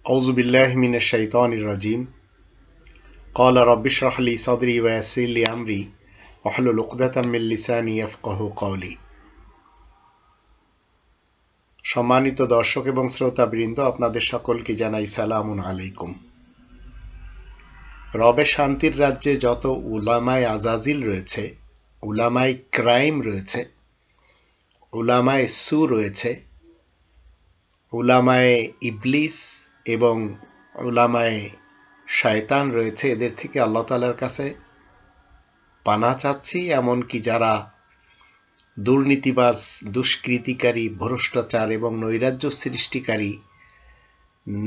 أعوذ بالله من الشيطان الرجيم قال رب اشرح لي صدري ويسر لي أمري واحلل عقدة من লিসানি يفقهوا قولي। সম্মানিত দর্শক এবং শ্রোতাবৃন্দ, আপনাদের সকলকে জানাই সালামুন আলাইকুম। রবের শান্তির রাজ্যে যত উলামায়ে আজাজিল রয়েছে, উলামায়ে ক্রাইম রয়েছে, উলামায়ে সু রয়েছে, উলামায়ে ইবলিস এবং উলামায়ে শয়তান রয়েছে, এদের থেকে আল্লাহ তাআলার কাছে পানাহ চাচ্ছি। এমনকি যারা দুর্নীতিবাজ, দুষ্কৃতিকারী, ভ্রষ্টাচার এবং নৈরাজ্য সৃষ্টিকারী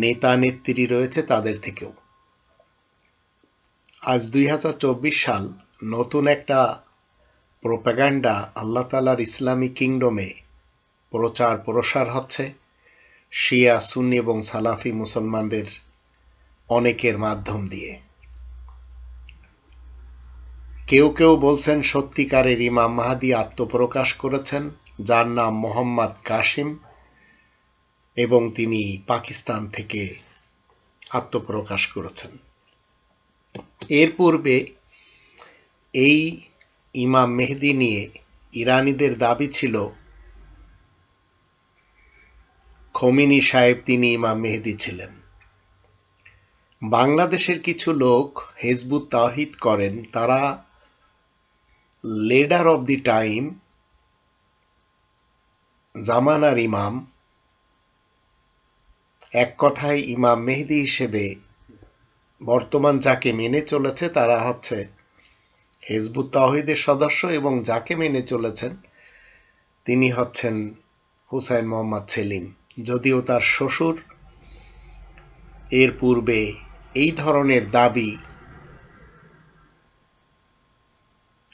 নেতা নেত্রী রয়েছে, তাদের থেকেও। আজ 2024 সাল, নতুন একটা প্রোপাগান্ডা আল্লাহ তাআলার ইসলামী কিংডমে প্রচার প্রসার হচ্ছে শিয়া, সুন্নি এবং সালাফি মুসলমানদের অনেকের মাধ্যম দিয়ে। কেউ কেউ বলছেন সত্যিকারের ইমাম মাহদী আত্মপ্রকাশ করেছেন, যার নাম মোহাম্মদ কাসিম, এবং তিনি পাকিস্তান থেকে আত্মপ্রকাশ করেছেন। এর পূর্বে এই ইমাম মেহেদী নিয়ে ইরানিদের দাবি ছিল খোমেনি সাহেব তিনি ইমাম মেহেদী ছিলেন। বাংলাদেশের কিছু লোক হিজবুত তাওহীদ করেন, তারা লিডার অব দি টাইম, জামানার ইমাম, এক কথায় ইমাম মেহেদী হিসেবে বর্তমান যাকে মেনে চলেছে তারা হচ্ছে হিজবুত তাওহীদের সদস্য, এবং যাকে মেনে চলেছেন তিনি হচ্ছেন হুসাইন মোহাম্মদ সেলিম। যদিও তার শ্বশুর এর পূর্বে এই ধরনের দাবি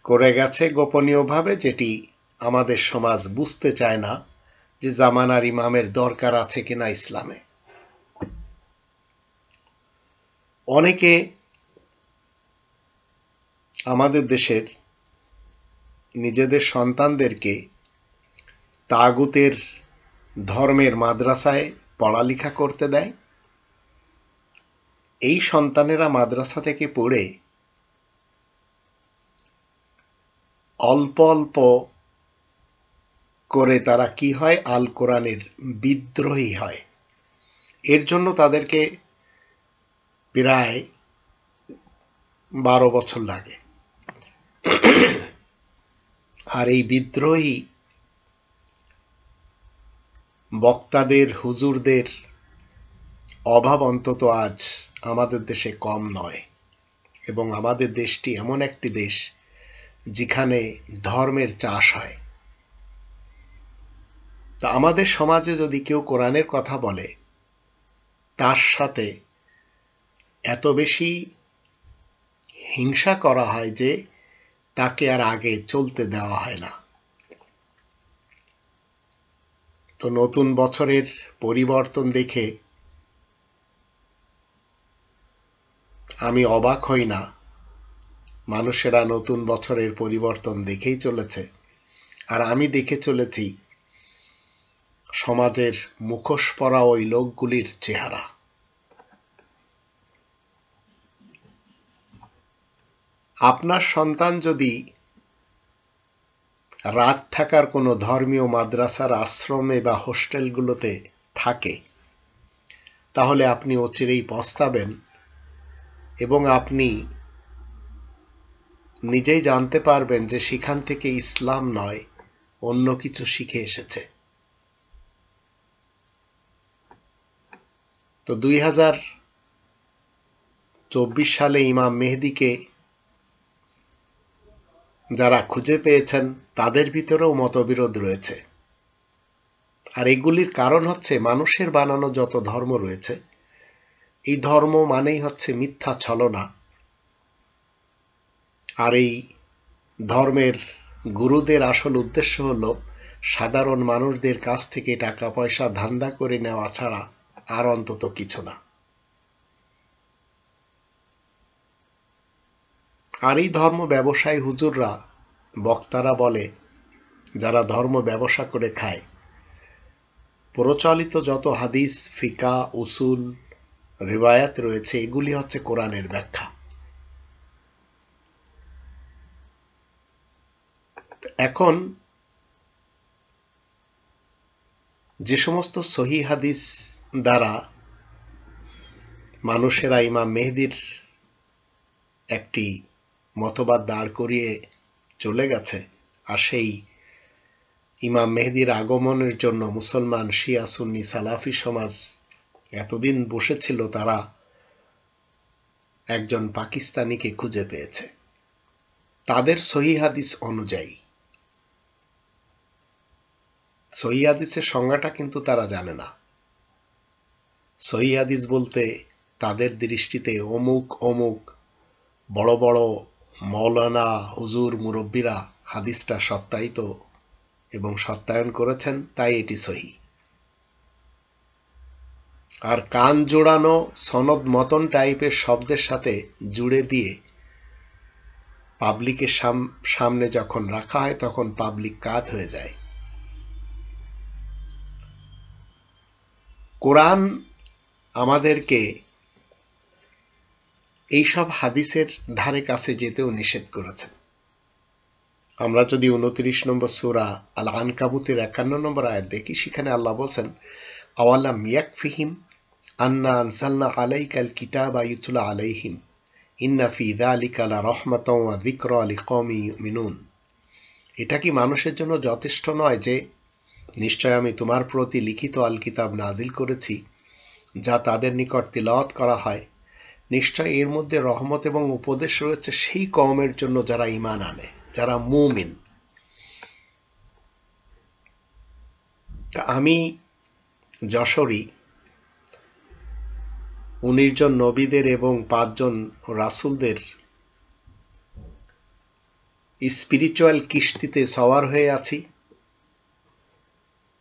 করে গেছে গোপনীয়ভাবে, যেটি আমাদের সমাজ বুঝতে চায় না যে জামানার ইমামের দরকার আছে কিনা ইসলামে। অনেকে আমাদের দেশের নিজেদের সন্তানদেরকে তাগুতের ধর্মের মাদ্রাসায় পড়ালেখা করতে দেয়। এই সন্তানেরা মাদ্রাসা থেকে পড়ে অল্প অল্প করে তারা কি হয়, আল কোরআনের বিদ্রোহী হয়। এর জন্য তাদেরকে প্রায় 12 বছর লাগে। আর এই বিদ্রোহী বক্তাদের, হুজুরদের অভাব অন্তত আজ আমাদের দেশে কম নয়। এবং আমাদের দেশটি এমন একটি দেশ যেখানে ধর্মের চাষ হয়। তা আমাদের সমাজে যদি কেউ কোরআনের কথা বলে, তার সাথে এত বেশি হিংসা করা হয় যে তাকে আর আগে চলতে দেওয়া হয় না। তো নতুন বছরের পরিবর্তন দেখে আমি অবাক হই না। মানুষেরা নতুন বছরের পরিবর্তন দেখেই চলেছে, আর আমি দেখে চলেছি সমাজের মুখোশ পরা ওই লোকগুলির চেহারা। আপনার সন্তান যদি রাত থাকার কোনো ধর্মীয় মাদ্রাসার আশ্রমে বা হোস্টেলগুলোতে থাকে, তাহলে আপনি অচিরেই পস্তাবেন, এবং আপনি নিজেই জানতে পারবেন যে সেখান থেকে ইসলাম নয়, অন্য কিছু শিখে এসেছে। তো 2024 সালে ইমাম মেহেদীকে যারা খুঁজে পেয়েছেন তাদের ভিতরেও মতবিরোধ রয়েছে। আর এগুলির কারণ হচ্ছে মানুষের বানানো যত ধর্ম রয়েছে, এই ধর্ম মানেই হচ্ছে মিথ্যা ছলনা। আর এই ধর্মের গুরুদের আসল উদ্দেশ্য হলো সাধারণ মানুষদের কাছ থেকে টাকা পয়সা ধান্দা করে নেওয়া ছাড়া আর অন্তত কিছু না। আর এই ধর্ম ব্যবসায়ী হুজুররা, বক্তারা বলে, যারা ধর্ম ব্যবসা করে খায়, প্রচলিত যত হাদিস, ফিকা, উসুল, রিওয়ায়াত রয়েছে, এগুলি হচ্ছে কোরআনের ব্যাখ্যা। এখন যে সমস্ত সহিহ হাদিস দ্বারা মানুষেরা ইমাম মেহেদীর একটি মতবাদ দাঁড় করিয়ে চলে গেছে, আর সেই ইমাম মেহেদীর আগমনের জন্য মুসলমান, শিয়া, সুন্নি, সালাফি সমাজ এতদিন বসেছিল, তারা একজন পাকিস্তানিকে খুঁজে পেয়েছে তাদের সহিহ হাদিস অনুযায়ী। সহিহ হাদিসের সংজ্ঞাটা কিন্তু তারা জানে না। সহিহ হাদিস বলতে তাদের দৃষ্টিতে অমুক অমুক বড় বড় মৌলানা, হুজুর, মুরব্বীরা হাদিসটা সত্যায়িত এবং সত্যায়ন করেছেন, তাই এটি সহিহ। আর কান জোড়ানো সনদ মতন টাইপের শব্দের সাথে জুড়ে দিয়ে পাবলিকের সামনে যখন রাখা হয়, তখন পাবলিক কাত হয়ে যায়। কোরআন আমাদেরকে এইসব হাদিসের ধারে কাছে যেতেও নিষেধ করেছেন। আমরা যদি 29 নম্বর সূরা আল আনকাবুতের 51 নম্বর আয়াত দেখি, সেখানে আল্লাহ বলছেন, আওয়ালাম ইয়াকফিহিম আন্না আনজালনা আলাইকাল কিতাবা ইউতলা আলাইহিম ইন্না ফি যালিকা লারাহমাতাও ওয়া যিকরা লিকওমি ইউমিনুন। এটা কি মানুষের জন্য যথেষ্ট নয় যে নিশ্চয় আমি তোমার প্রতি লিখিত আল কিতাব নাজিল করেছি, যা তাদের নিকট তিলাওয়াত করা হয়। নিশ্চয় এর মধ্যে রহমত এবং উপদেশ রয়েছে সেই কওমের জন্য যারা ঈমান আনে, যারা মুমিন। আমি যশোরী 19 জন নবীদের এবং 5 জন রাসূলদের স্পিরিচুয়াল কিস্তিতে সওয়ার হয়ে আছি।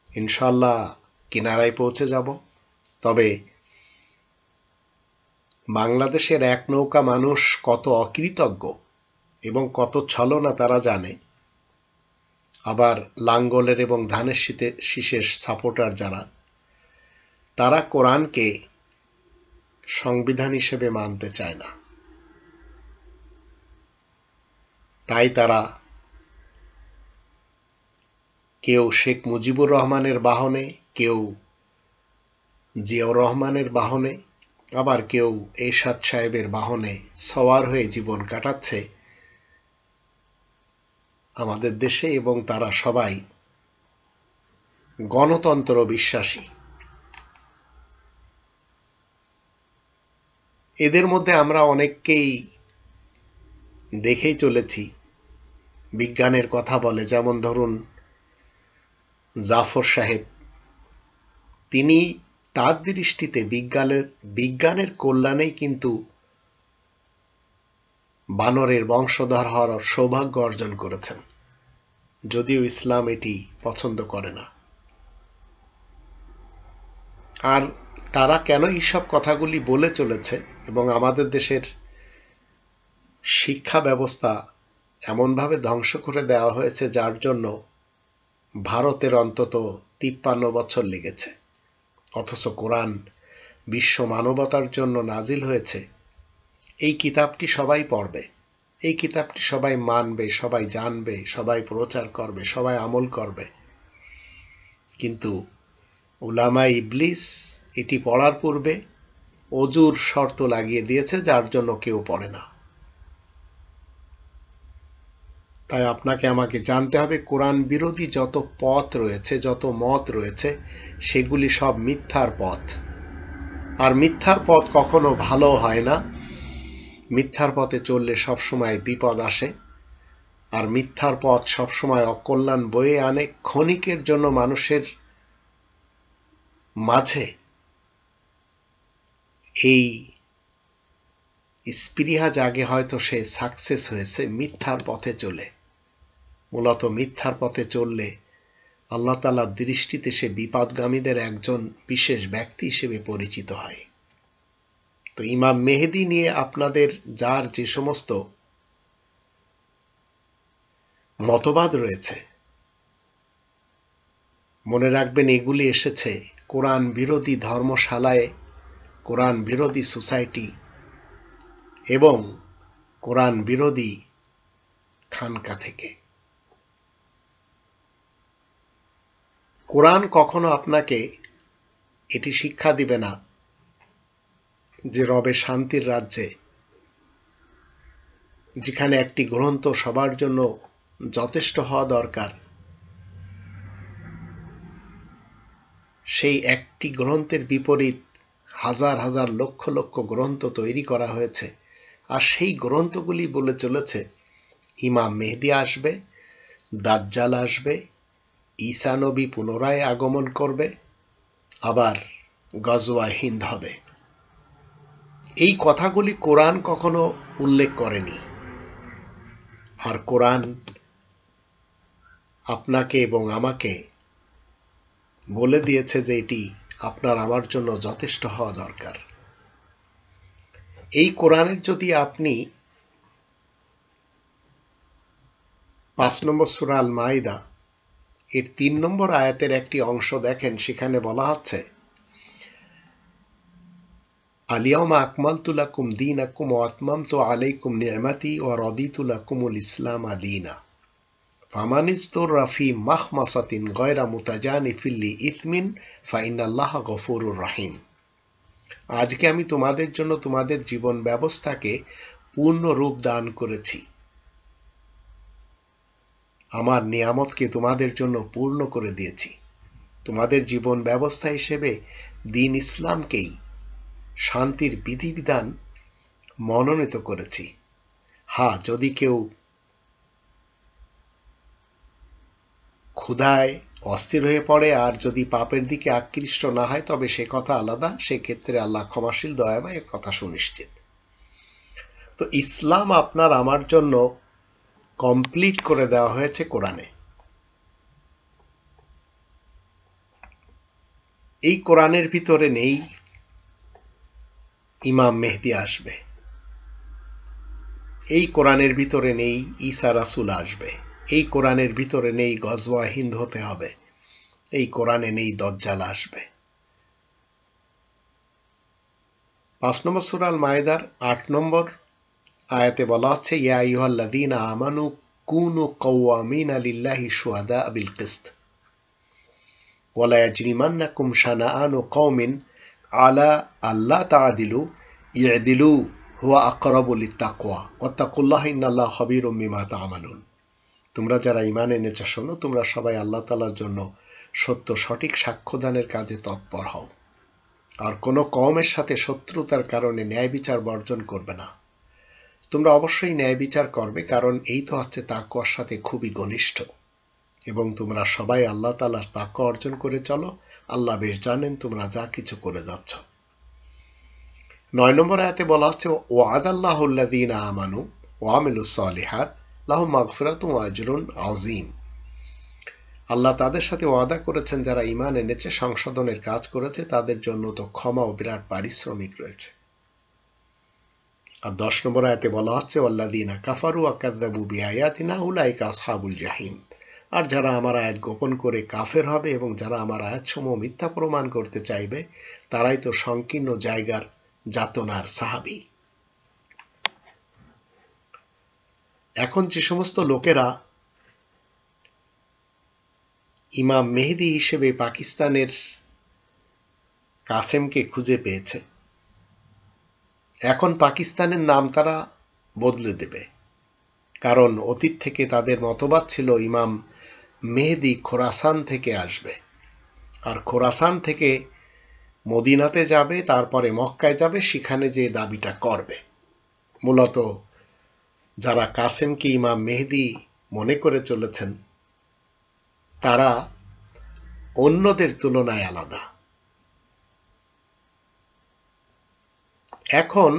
ইনশাআল্লাহ কিনারায় পৌঁছে যাব। তবে বাংলাদেশের এক নৌকা মানুষ কত অকৃতজ্ঞ এবং কত ছলনা তারা জানে। আবার লাঙ্গলের এবং ধানের শীষের সাপোর্টার যারা, তারা কোরআনকে সংবিধান হিসেবে মানতে চায় না। তাই তারা কেউ শেখ মুজিবুর রহমানের বাহনে, কেউ জিয়াউর রহমানের বাহনে, আবার কেউ এরশাদ সাহেবের বাহনে সওয়ার হয়ে জীবন কাটাচ্ছে আমাদের দেশে, এবং তারা সবাই গণতন্ত্র বিশ্বাসী। এদের মধ্যে আমরা অনেককেই দেখেই চলেছি বিজ্ঞানের কথা বলে, যেমন ধরুন জাফর সাহেব। তিনি তার দৃষ্টিতে বিজ্ঞানের কল্যাণেই কিন্তু বানরের বংশধর হওয়ার সৌভাগ্য অর্জন করেছেন, যদিও ইসলাম এটি পছন্দ করে না। আর তারা কেন এইসব কথাগুলি বলে চলেছে এবং আমাদের দেশের শিক্ষা ব্যবস্থা এমনভাবে ধ্বংস করে দেওয়া হয়েছে, যার জন্য ভারতের অন্তত 53 বছর লেগেছে, অথচ কোরআন বিশ্ব মানবতার জন্য নাজিল হয়েছে। এই কিতাবটি সবাই পড়বে, এই কিতাবটি সবাই মানবে, সবাই জানবে, সবাই প্রচার করবে, সবাই আমল করবে। কিন্তু উলামা ইবলিস এটি পড়ার পূর্বে অজুর শর্ত লাগিয়ে দিয়েছে, যার জন্য কেউ পড়ে না। তাই আপনাকে আমাকে জানতে হবে, কোরআন বিরোধী যত পথ রয়েছে, যত মত রয়েছে, সেগুলি সব মিথ্যার পথ। আর মিথ্যার পথ কখনো ভালো হয় না। মিথ্যার পথে চললে সবসময় বিপদ আসে, আর মিথ্যার পথ সবসময় অকল্যাণ বয়ে আনে। ক্ষণিকের জন্য মানুষের মাঝে এই স্পৃহা জাগে, হয়তো সে সাকসেস হয়েছে মিথ্যার পথে চলে। মূলত মিথ্যার পথে চললে আল্লাহ তাআলার দৃষ্টিতে সে বিপদগামীদের একজন বিশেষ ব্যক্তি হিসেবে পরিচিত হয়। তো ইমাম মেহেদী নিয়ে আপনাদের যার যে সমস্ত মতবাদ রয়েছে, মনে রাখবেন এগুলি এসেছে কোরআন বিরোধী ধর্মশালায় কোরআন বিরোধী সোসাইটি এবং কোরআন বিরোধী খানকা থেকে। কোরআন কখনো আপনাকে এটি শিক্ষা দিবে না যে রবে শান্তির রাজ্যে, যেখানে একটি গ্রন্থ সবার জন্য যথেষ্ট হওয়া দরকার, সেই একটি গ্রন্থের বিপরীত হাজার হাজার লক্ষ লক্ষ গ্রন্থ তৈরি করা হয়েছে। আর সেই গ্রন্থগুলি বলে চলেছে ইমাম মেহেদী আসবে, দাজ্জাল আসবে, ঈসা নবী পুনরায় আগমন করবে, আবার গজওয়া হিন্দ হবে। এই কথাগুলি কোরআন কখনো উল্লেখ করেনি। আর কোরআন আপনাকে এবং আমাকে বলে দিয়েছে যে এটি আপনার আমার জন্য যথেষ্ট হওয়া দরকার। এই কোরআনের যদি আপনি 5 নম্বর সূরা আল মাইদা এর 3 নম্বর আয়াতের একটি অংশ দেখেন, সেখানে বলা হচ্ছে আলিয়াউমা আকমালতু লাকুম দীনাকুম ওয়া আতমামতু আলাইকুম নি'মাতি ওয়া রাদিতু লাকুমুল ইসলামা দীনা ফামান ইসতুররা ফি মাখমাসাতিন গায়রা মুতাজানিফিন লিইসমিন ফাইনাল্লাহা গফুরুর রহিম। আজকে আমি তোমাদের জন্য তোমাদের জীবন ব্যবস্থাকে পূর্ণ রূপ দান করেছি, আমার নিয়ামতকে তোমাদের জন্য পূর্ণ করে দিয়েছি। তোমাদের জীবন ব্যবস্থা হিসেবে দ্বীন ইসলামকেই শান্তির বিধিবিধান মনোনীত করেছি। হ্যাঁ, যদি কেউ ক্ষুধায় অস্থির হয়ে পড়ে আর যদি পাপের দিকে আকৃষ্ট না হয় তবে সে কথা আলাদা, সেক্ষেত্রে আল্লাহ ক্ষমাশীল দয়াময়, কথা সুনিশ্চিত। তো ইসলাম আপনার আমার জন্য কমপ্লিট করে দেওয়া হয়েছে কোরআনে। এই কোরআনের ভিতরে নেই ইমাম মেহেদী আসবে, এই কোরআনের ভিতরে নেই ঈসা রাসূল আসবে, এই কোরআনের ভিতরে নেই গজওয়া হিন্দ হতে হবে, এই কোরআনে নেই দাজ্জাল আসবে। 5 নম্বর সূরা আল মাইদার 8 নম্বর আয়াতে বলা হচ্ছে ইয়া আইয়ুহাল্লাযীনা আমানু কুনু কাওয়ামিনা লিল্লাহি শুহাদা বিল কিসত ওয়া লা ইয়াজরিমান্নাকুম শানাআনু কওমিন আলা আল্লা তা'দিলু ই'দিলু হুয়া আকরাবু লিত্তাকওয়া ওয়াত্তাকুল্লাহা ইন্নাল্লাহা খাবীরুম বিমা তা'মালুন। তোমরা যারা ঈমান এনেছো শোনো, তোমরা সবাই আল্লাহ তাআলার জন্য সত্য সঠিক সাক্ষ্যদানের কাজে তৎপর হও, আর কোনো কওমের সাথে শত্রুতার কারণে ন্যায় বিচার বর্জন করবে না। তোমরা অবশ্যই ন্যায় বিচার করবে, কারণ এই তো হচ্ছে তাকওয়ার সাথে খুবই ঘনিষ্ঠ, এবং তোমরা সবাই আল্লাহ তাআলার তাকওয়া অর্জন করে চলো। আল্লাহ বেশ জানেন তোমরা যা কিছু করে যাচ্ছ। 9 নম্বর আয়াতে বলা হচ্ছে ওয়াদাল্লাহুল্লাযীনা আমানু ওয়া আমিলুস সালিহাত লাহুম মাগফিরাতুন ওয়া আজরুন আযীম। আল্লাহ তাদের সাথে ওয়াদা করেছেন যারা ঈমান এনেছে, সংশোধনের কাজ করেছে, তাদের জন্য তো ক্ষমা ও বিরাট পারিশ্রমিক রয়েছে। আর 10 নম্বর আয়াতে বলা হচ্ছে ওয়াল্লাযীনা কাফারু ওয়া কাযযাবু বিআয়াতিনা উলাইকা আসহাবুল জাহিম। আর যারা আমার আয়াত গোপন করে কাফের হবে এবং যারা আমার আয়াতসমূহ মিথ্যা প্রমাণ করতে চাইবে, তারাই তো সংকীর্ণ জায়গার যাতনার সাহাবী। এখন যে সমস্ত লোকেরা ইমাম মেহেদী হিসেবে পাকিস্তানের কাসেমকে খুঁজে পেয়েছে, এখন পাকিস্তানের নাম তারা বদলে দেবে, কারণ অতীত থেকে তাদের মতবাদ ছিল ইমাম মেহেদী খোরাসান থেকে আসবে, আর খোরাসান থেকে মদিনাতে যাবে, তারপরে মক্কায় যাবে, সেখানে যে দাবিটা করবে। মূলত যারা কাসেমকে ইমাম মেহেদী মনে করে চলেছেন তারা অন্যদের তুলনায় আলাদা। এখন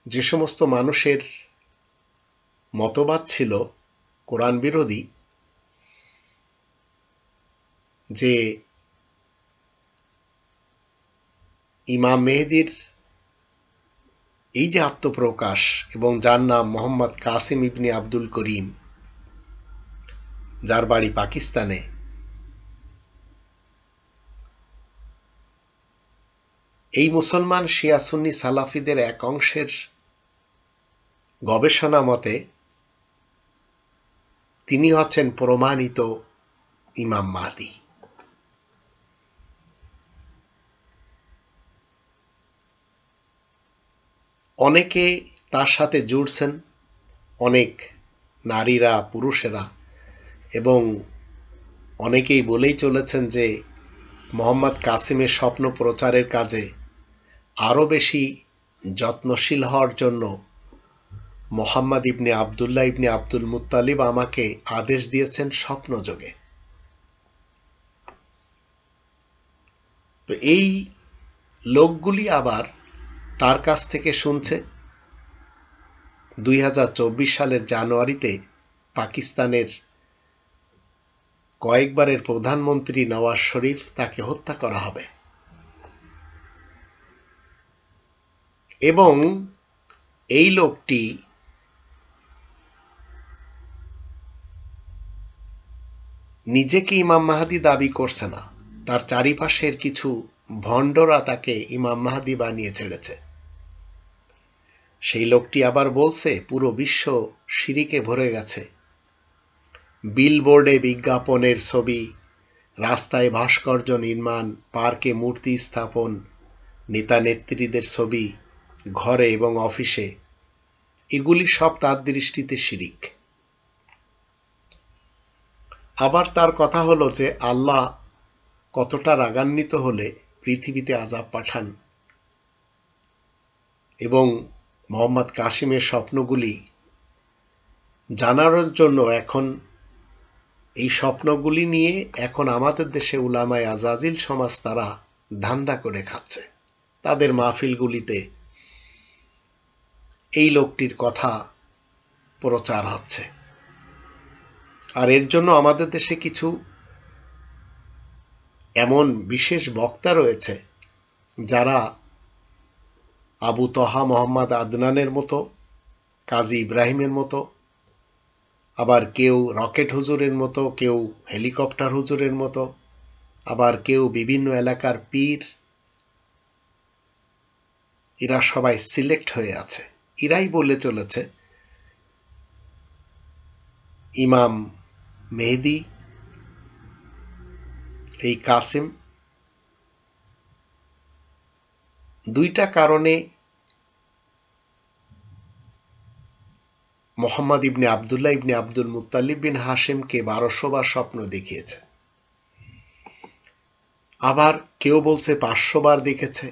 যে সমস্ত মানুষের মতবাদ ছিল কোরআন বিরোধী, যে ইমাম মেহেদীর এই যে আত্মপ্রকাশ এবং যার নাম মোহাম্মদ কাসেম ইবনে আব্দুল করিম, যার বাড়ি পাকিস্তানে, এই মুসলমান শিয়া সুন্নি সালাফিদের এক অংশের গবেষণা মতে তিনি হচ্ছেন প্রমাণিত ইমাম মাহদী। অনেকে তার সাথে জুড়ছেন, অনেক নারীরা, পুরুষেরা, এবং অনেকেই বলেই চলেছেন যে মোহাম্মদ কাসিমের স্বপ্ন প্রচারের কাজে আরো বেশি যত্নশীল হওয়ার জন্য মোহাম্মদ ইবনে আবদুল্লাহ ইবনে আব্দুল মুত্তালিব আমাকে আদেশ দিয়েছেন স্বপ্নযোগে। তো এই লোকগুলি আবার তার কাছ থেকে শুনছে 2024 সালের জানুয়ারিতে পাকিস্তানের কয়েকবারের প্রধানমন্ত্রী নওয়াজ শরীফ তাকে হত্যা করা হবে, এবং এই লোকটি নিজেকে ইমাম মাহদী দাবি করছে না, তার চারিপাশের কিছু ভণ্ডরা তাকে ইমাম মাহদী বানিয়ে ছেড়েছে। সেই লোকটি আবার বলছে পুরো বিশ্ব শিরিকে ভরে গেছে, বিলবোর্ডে বিজ্ঞাপনের ছবি, রাস্তায় ভাস্কর্য নির্মাণ, পার্কে মূর্তি স্থাপন, নেতা নেত্রীদের ছবি ঘরে এবং অফিসে, এগুলি সব তার দৃষ্টিতে শিরিক। আবার তার কথা হলো যে আল্লাহ কতটা রাগান্বিত হলে পৃথিবীতে আযাব পাঠান, এবং মোহাম্মদ কাসিমের স্বপ্নগুলি জানার জন্য এখন এই স্বপ্নগুলি নিয়ে এখন আমাদের দেশে উলামায়ে আজাজিল সমাজ তারা ধান্দা করে খাচ্ছে। তাদের মাহফিলগুলিতে এই লোকটির কথা প্রচার হচ্ছে। আর এর জন্য আমাদের দেশে কিছু এমন বিশেষ বক্তা রয়েছে যারা আবু তহা মোহাম্মদ আদনানের মতো, কাজী ইব্রাহিমের মতো, আবার কেউ রকেট হুজুরের মতো, কেউ হেলিকপ্টার হুজুরের মতো, আবার কেউ বিভিন্ন এলাকার পীর, এরা সবাই সিলেক্ট হয়ে আছে। এরাই বলে চলেছে ইমাম মেহেদী, এই কাসিম, দুইটা কারণে মোহাম্মদ ইবনে আবদুল্লাহ ইবনে আব্দুল মুত্তালিব বিন হাশিমকে 1200 বার স্বপ্ন দেখিয়েছে। আবার কেউ বলছে 500 বার দেখেছে,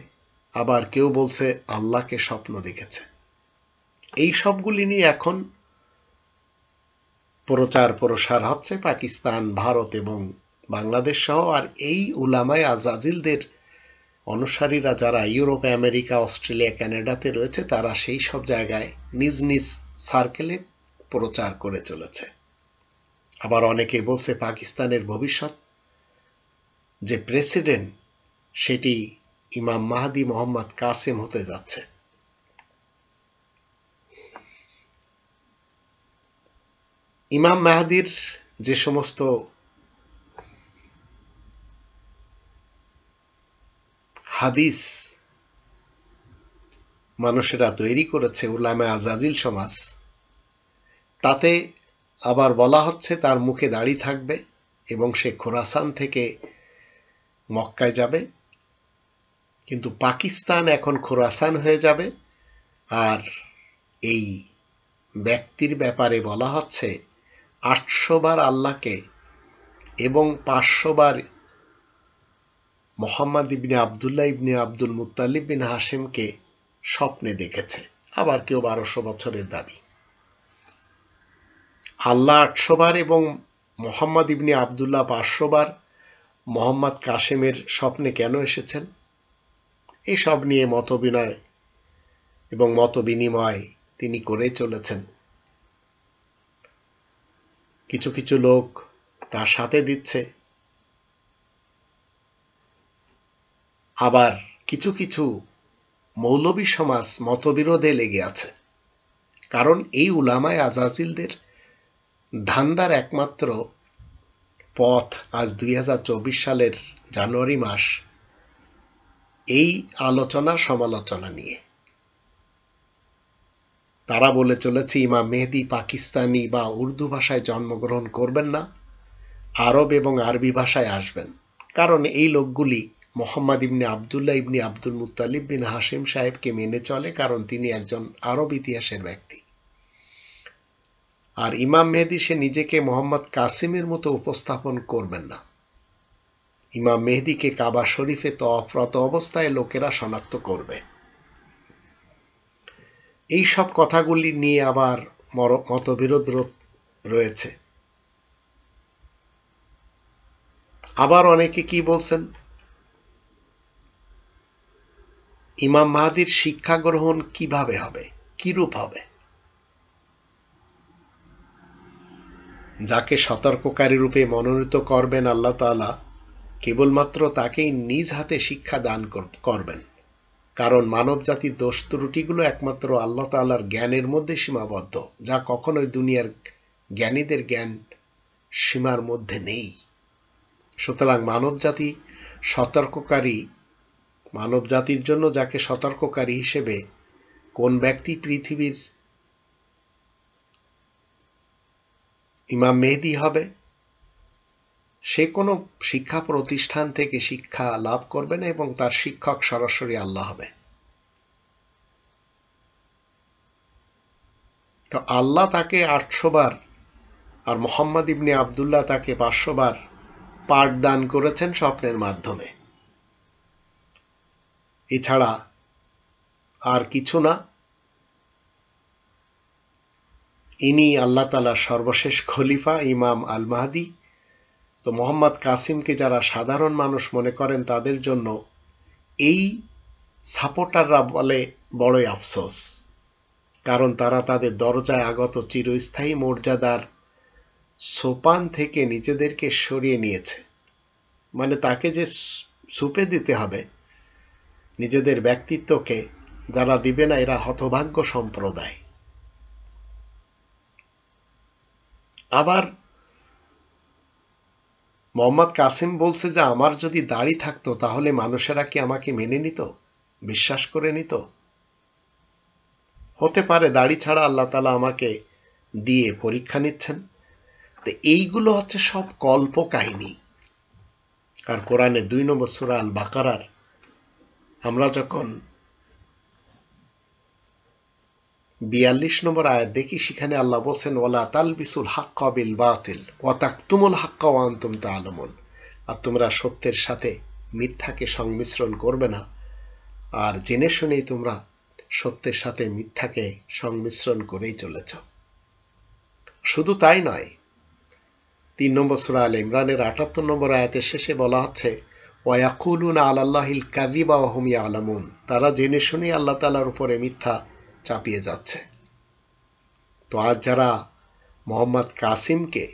আবার কেউ বলছে আল্লাহকে স্বপ্ন দেখেছে। এই সবগুলি নিয়ে এখন প্রচার প্রসার হচ্ছে পাকিস্তান, ভারত এবং বাংলাদেশ সহ। আর এই উলামায়ে আজাজিলদের অনুসারীরা যারা ইউরোপ, আমেরিকা, অস্ট্রেলিয়া, কানাডাতে রয়েছে, তারা সেই সব জায়গায় নিজ নিজ সার্কেলে প্রচার করে চলেছে। আবার অনেকে বলছে পাকিস্তানের ভবিষ্যৎ যে প্রেসিডেন্ট, সেটি ইমাম মাহদী মোহাম্মদ কাসিম হতে যাচ্ছে। ইমাম মাহদীর যে সমস্ত হাদিস মানুষেরা তৈরি করেছে, উলামায়ে আজাজিল সমাজ, তাতে আবার বলা হচ্ছে তার মুখে দাড়ি থাকবে এবং সে খোরাসান থেকে মক্কায় যাবে, কিন্তু পাকিস্তান এখন খোরাসান হয়ে যাবে। আর এই ব্যক্তির ব্যাপারে বলা হচ্ছে 800 বার আল্লাহকে এবং 500 বার মোহাম্মদ ইবনে আবদুল্লাহ ইবনে আব্দুল মুত্তালিব বিন হাশিমকে স্বপ্নে দেখেছে। আবার কেউ 1200 বছরের দাবি। আল্লাহ 800 বার এবং মোহাম্মদ ইবনে আবদুল্লাহ 500 বার মোহাম্মদ কাসিমের স্বপ্নে কেন এসেছেন, এসব নিয়ে মতবিনয় এবং মত বিনিময় তিনি করে চলেছেন। কিছু কিছু লোক তার সাথে দিচ্ছে, আবার কিছু কিছু মৌলবী সমাজ মতবিরোধে লেগে আছে। কারণ এই উলামায়ে আজাজিলদের ধান্দার একমাত্র পথ আজ 2024 সালের জানুয়ারি মাস, এই আলোচনা সমালোচনা নিয়ে। তারা বলে চলেছে ইমাম মেহেদী পাকিস্তানি বা উর্দু ভাষায় জন্মগ্রহণ করবেন না, আরব এবং আরবি ভাষায় আসবেন। কারণ এই লোকগুলি মোহাম্মদ ইবনে আবদুল্লাহ ইবনে আব্দুল মুত্তালিব বিন হাশিম সাহেবকে মেনে চলে, কারণ তিনি একজন আরব ইতিহাসের ব্যক্তি। আর ইমাম মেহেদী সে নিজেকে মোহাম্মদ কাসিমের মতো উপস্থাপন করবেন না। ইমাম মেহেদীকে কাবা শরীফে তওয়াফরত অবস্থায় লোকেরা শনাক্ত করবে। এই সব কথাগুলি নিয়ে আবার মতবিরোধ রয়েছে। আবার অনেকে কি বলছেন, ইমাম মাহদীর শিক্ষা গ্রহণ কিভাবে হবে, কিরূপ হবে? যাকে সতর্ককারী রূপে মনোনীত করবেন আল্লাহ তাআলা, কেবলমাত্র তাকেই নিজ হাতে শিক্ষা দান করবেন। কারণ মানব জাতির দোষ ত্রুটিগুলো একমাত্র আল্লাহ তাআলার জ্ঞানের মধ্যে সীমাবদ্ধ, যা কখনোই দুনিয়ার জ্ঞানীদের জ্ঞান সীমার মধ্যে নেই। সুতরাং মানব জাতির জন্য যাকে সতর্ককারী হিসেবে কোন ব্যক্তি পৃথিবীর ইমাম মেহেদী হবে, সে কোনো শিক্ষা প্রতিষ্ঠান থেকে শিক্ষা লাভ করবে না এবং তার শিক্ষক সরাসরি আল্লাহ হবে। তো আল্লাহ তাকে 800 বার আর মোহাম্মদ ইবনে আবদুল্লাহ তাকে 500 বার পাঠ দান করেছেন স্বপ্নের মাধ্যমে। এছাড়া আর কিছু না। ইনি আল্লাহ তাআলার সর্বশেষ খলিফা ইমাম আল মাহদী। তো মোহাম্মদ কাসিমকে যারা সাধারণ মানুষ মনে করেন, তাদের জন্য এই সাপোর্টাররা বলে বড়ই আফসোস। কারণ তারা তাদের দরজায় আগত চিরস্থায়ী মর্যাদার সোপান থেকে নিজেদেরকে সরিয়ে নিয়েছে। মানে তাকে যে সুপে দিতে হবে নিজেদের ব্যক্তিত্বকে, যারা দিবে না এরা হতভাগ্য সম্প্রদায়। আবার মোহাম্মদ কাসিম বলছে যে আমার যদি দাড়ি থাকতো তাহলে মানুষেরা কি আমাকে মেনে নিত, বিশ্বাস করে নিত? হতে পারে দাড়ি ছাড়া আল্লাহ তাআলা আমাকে দিয়ে পরীক্ষা নিচ্ছেন। তো এইগুলো হচ্ছে সব কল্প কাহিনী। আর কোরআনে 2 নম্বর সূরা আল বাকারার আমরা যখন 42 নম্বর আয়াত দেখি, সেখানে আল্লাহ বলেন ওয়ালা তালবিসুল হাক্কা বিল বাতিল ওয়া তাকতুমুল হাক্কা ওয়া আনতুম তা'লামুন। আর তোমরা সত্যের সাথে মিথ্যাকে সংমিশ্রণ করবে না, আর জেনে শুনেই তোমরা সত্যের সাথে মিথ্যাকে সংমিশ্রণ করেই চলেছ। শুধু তাই নয়, 3 নম্বর সূরা আলে ইমরানের 78 নম্বর আয়াতের শেষে বলা হচ্ছে ওয়া ইয়াকুলুনা আলাল্লাহিল কাযিবা ওয়া হুম ইয়ালামুন। তারা জেনে শুনেই আল্লাহ তাআলার উপরে মিথ্যা চাপিয়ে যাচ্ছে। তো আজ যারা মোহাম্মদ কাসিমকে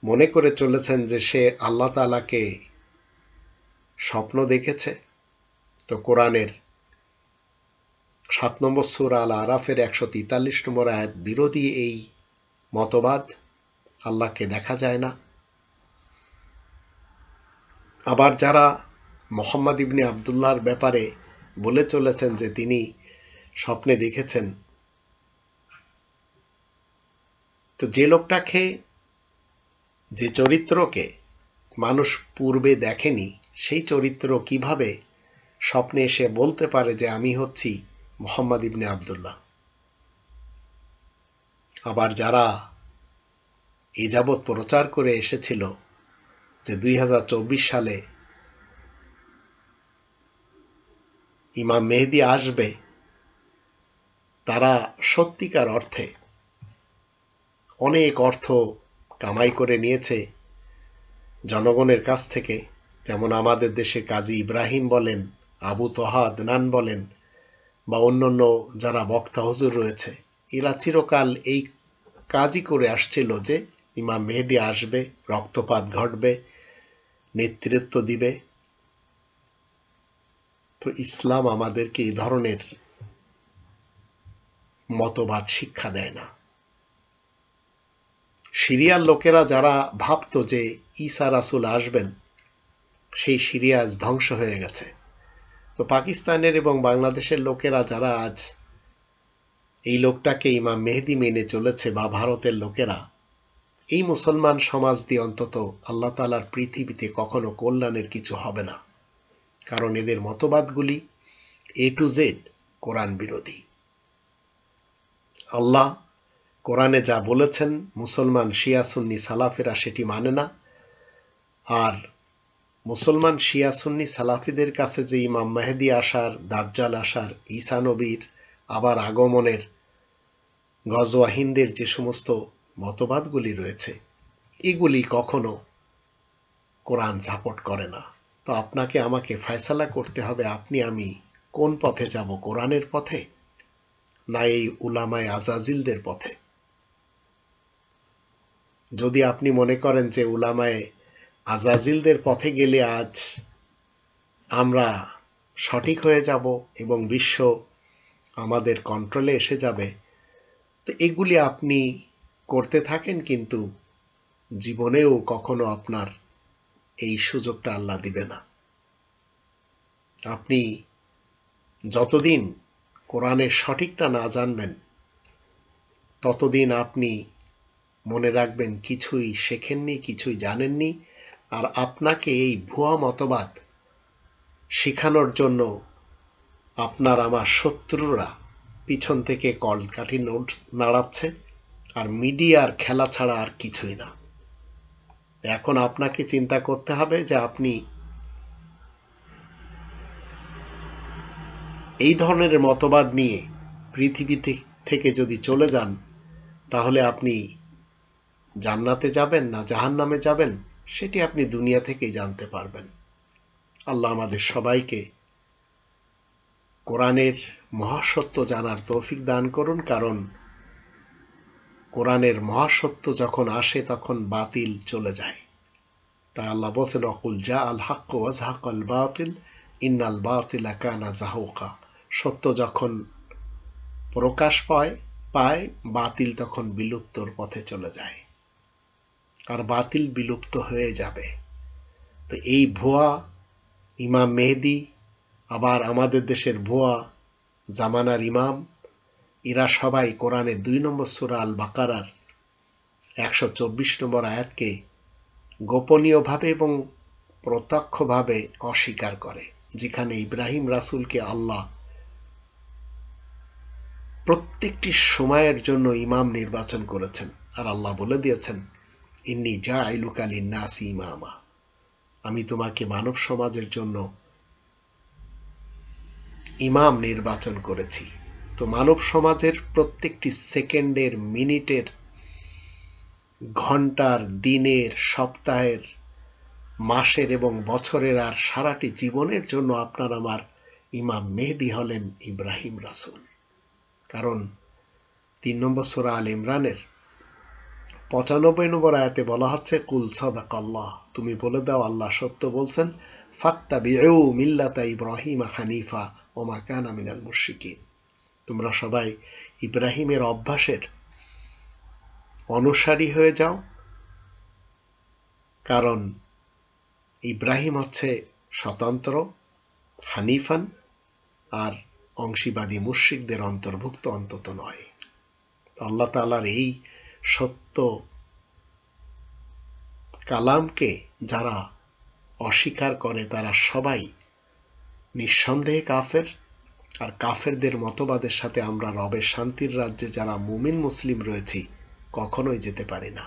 মনে করে চলেছেন যে সে আল্লাহ তাআলাকে স্বপ্ন দেখেছে, তো কোরআনের 7 নম্বর সূরা আল আরাফের 143 নম্বর আয়াত বিরোধী এই মতবাদ। আল্লাহকে দেখা যায় না। আবার যারা মোহাম্মদ ইবনে আবদুল্লাহর ব্যাপারে বলে চলেছেন যে তিনি স্বপ্নে দেখেছেন, তো যে লোকটাকে, যে চরিত্রকে মানুষ পূর্বে দেখেনি, সেই চরিত্র কিভাবে স্বপ্নে এসে বলতে পারে যে আমি হচ্ছি মোহাম্মদ ইবনে আবদুল্লাহ? আবার যারা এ যাবৎ প্রচার করে এসেছিল যে 2024 সালে ইমাম মেহেদী আসবে, তারা সত্যিকার অর্থে অনেক অর্থ কামাই করে নিয়েছে জনগণের কাছ থেকে। যেমন আমাদের দেশে কাজী ইব্রাহিম বলেন, আবু তহা আদনান বলেন, বা অন্যান্য যারা বক্তা হুজুর রয়েছে, এরা চিরকাল এই কাজই করে আসছিল যে ইমাম মেহেদী আসবে, রক্তপাত ঘটবে, নেতৃত্ব দিবে। তো ইসলাম আমাদেরকে এই ধরনের মতবাদ শিক্ষা দেয় না। সিরিয়ার লোকেরা যারা ভাবতো যে ঈসা রাসূল আসবেন, সেই সিরিয়া আজ ধ্বংস হয়ে গেছে। তো পাকিস্তানের এবং বাংলাদেশের লোকেরা যারা আজ এই লোকটাকে ইমাম মেহেদী মেনে চলেছে, বা ভারতের লোকেরা, এই মুসলমান সমাজ দিয়ে অন্তত আল্লাহ তাআলার পৃথিবীতে কখনো কল্যাণের কিছু হবে না। কারণ এদের মতবাদগুলি A to Z কোরআন বিরোধী। আল্লাহ কোরআনে যা বলেছেন মুসলমান শিয়া সুন্নি সালাফিরা সেটি মানে না। আর মুসলমান শিয়া সুন্নি সালাফিদের কাছে যে ইমাম মেহেদী আসার, দাজ্জাল আসার, ঈসা নবীর আবার আগমনের, গজওয়া হিন্দের যে সমস্ত মতবাদগুলি রয়েছে, এগুলি কখনো কোরআন সাপোর্ট করে না। তো আপনাকে আমাকে ফয়সালা করতে হবে, আপনি আমি কোন পথে যাব, কোরআনের পথে না এই উলামায়ে আজাজিলদের পথে। যদি আপনি মনে করেন যে উলামায়ে আজাজিলদের পথে গেলে আজ আমরা সঠিক হয়ে যাব এবং বিশ্ব আমাদের কন্ট্রোলে এসে যাবে, তো এগুলি আপনি করতে থাকেন, কিন্তু জীবনেও কখনো আপনার এই সুযোগটা আল্লাহ দিবে না। আপনি যতদিন কোরআনের সঠিকটা না জানবেন, ততদিন আপনি মনে রাখবেন কিছুই শেখেননি, কিছুই জানেননি। আর আপনাকে এই ভুয়া মতবাদ শেখানোর জন্য আপনার আমার শত্রুরা পিছন থেকে কলকাঠি নাড়াচ্ছে, আর মিডিয়ার খেলা ছাড়া আর কিছুই না। এখন আপনাকে চিন্তা করতে হবে যে আপনি এই ধরনের মতবাদ নিয়ে পৃথিবী থেকে যদি চলে যান, তাহলে আপনি জান্নাতে যাবেন না জাহান্নামে যাবেন, সেটি আপনি দুনিয়া থেকেই জানতে পারবেন। আল্লাহ আমাদের সবাইকে কোরআনের মহাসত্য জানার তৌফিক দান করুন। কারণ কোরআনের মহাসত্য যখন আসে তখন বাতিল চলে যায়। তাই আল্লাহ বলেন, অকুল জা আল হক ওয়া যাহাকাল বাতিল ইন্নাল বাতিলা কানা যাহুকা। সত্য যখন প্রকাশ পায় বাতিল তখন বিলুপ্তর পথে চলে যায়, আর বাতিল বিলুপ্ত হয়ে যাবে। তো এই ভুয়া ইমাম মেহেদী, আবার আমাদের দেশের ভুয়া জামানার ইমাম, এরা সবাই কোরআনের 2 নম্বর সূরা আল বাকারার 124 নম্বর আয়াতকে গোপনীয়ভাবে এবং প্রত্যক্ষভাবে অস্বীকার করে, যেখানে ইব্রাহিম রাসূলকে আল্লাহ প্রত্যেকটি সময়ের জন্য ইমাম নির্বাচন করেছেন। আর আল্লাহ বলে দিয়েছেন, ইন্নী জাইলুকা লিন্নাসি ইমামা, আমি তোমাকে মানব সমাজের জন্য ইমাম নির্বাচন করেছি। তো মানব সমাজের প্রত্যেকটি সেকেন্ডের, মিনিটের, ঘন্টার, দিনের, সপ্তাহের, মাসের এবং বছরের আর সারাটি জীবনের জন্য আপনার আমার ইমাম মেহেদী হলেন ইব্রাহিম রাসূল। কারণ 3 নম্বর সূরা আল ইমরানের 95 নম্বর আয়াতে বলা হচ্ছে, কুল সাদাকাল্লাহ, তুমি বলে দাও আল্লাহ সত্য বলছেন, ফাত্তাবিউ মিল্লাতা ইব্রাহিমা হানিফা ওয়া মা কানা মিনাল মুশরিকিন। তোমরা সবাই ইব্রাহিমের অভ্যাসের অনুসারী হয়ে যাও, কারণ ইব্রাহিম হচ্ছে স্বতন্ত্র, হানিফান, আর অংশীবাদী মুশরিকদের অন্তর্ভুক্ত অন্তত নয়। আল্লাহ তাআলার এই সত্য কালামকে যারা অস্বীকার করে তারা সবাই নিঃসন্দেহে কাফের। আর কাফেরদের মতবাদের সাথে আমরা রবের শান্তির রাজ্যে যারা মুমিন মুসলিম রয়েছি কখনোই যেতে পারি না।